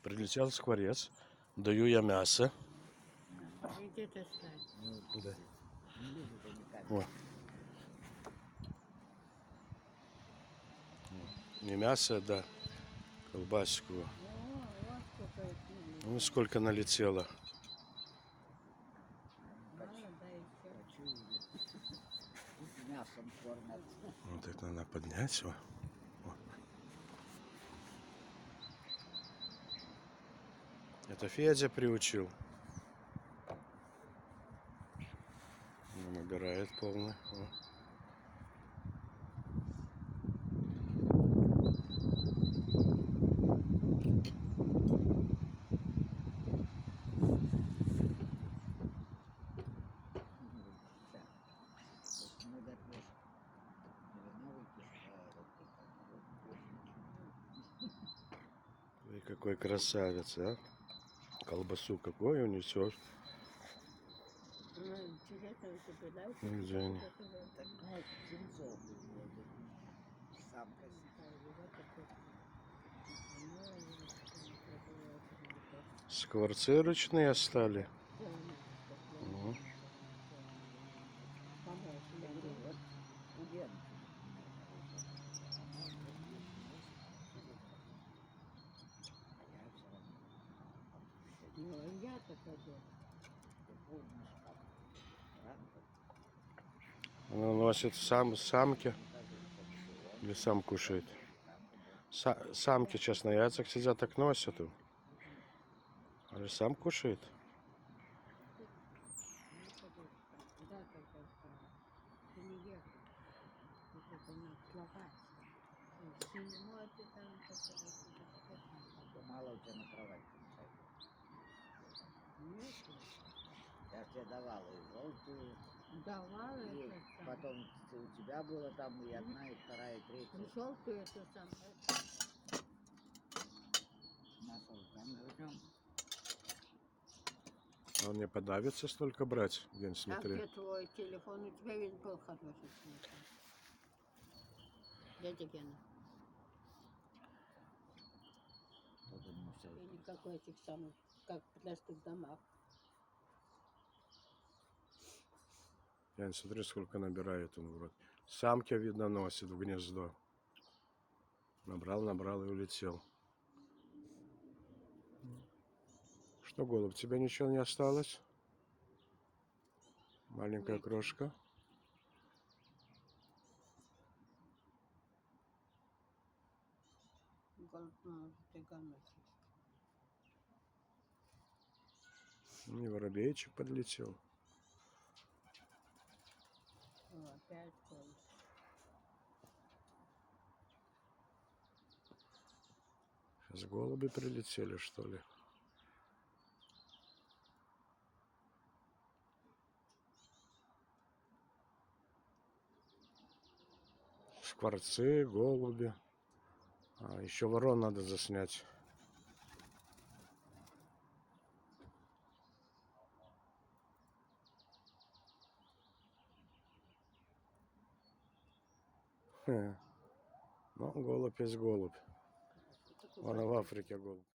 Прилетел скворец. Даю я мясо. Иди ты ставь. Да. Не любит они как. О. Не мясо, да колбаску. О, вот сколько их налетело. Ну, сколько налетело. Мало, да, еще. Почуяли. Тут мясом кормят. Вот это надо поднять его. Это Федя приучил. Набирает полный. О. Много отвез. Наверное, Ой, какой красавец, а? Колбасу какой унесешь. Ну, интересно, если бы, да, Ну, Женя. Так, ну, птенцов выводит. Самка. Скворцы ручные стали. Угу. Вот у Ленки. А я все равно. Ну, я-то пойду. Ты помнишь, как раньше Она носит самки или сам кушает. Самки, честно, на яйцах сидят, так носят. А же сам кушает. Да, только или ехать. Это на Словакии. Зимой ты там то мало у тебя на кровать кончает. нет. Я тебе давала и желтую, Давала и это самое. потом у тебя было там и одна, и вторая, и третья. Желтую это самое. Мясо руками возьмем. Он не подавится столько брать, Ген, А смотри. где твой телефон? У тебя ведь был хороший телефон. Дядя Гена. Только ему все Или как в этих самых, как в пляжных домах. Ген, смотри, сколько набирает он в рот. Самки, видно, носит в гнездо. Набрал и улетел. Что, голубь, тебе ничего не осталось? Маленькая Нет. крошка. Ты гамма. И воробейчик подлетел. О, опять голубь. Сейчас голуби прилетели, что ли? Скворцы, голуби. А, еще ворон надо заснять. Ну, голубь есть голубь. Такой Вон в Африке голубь.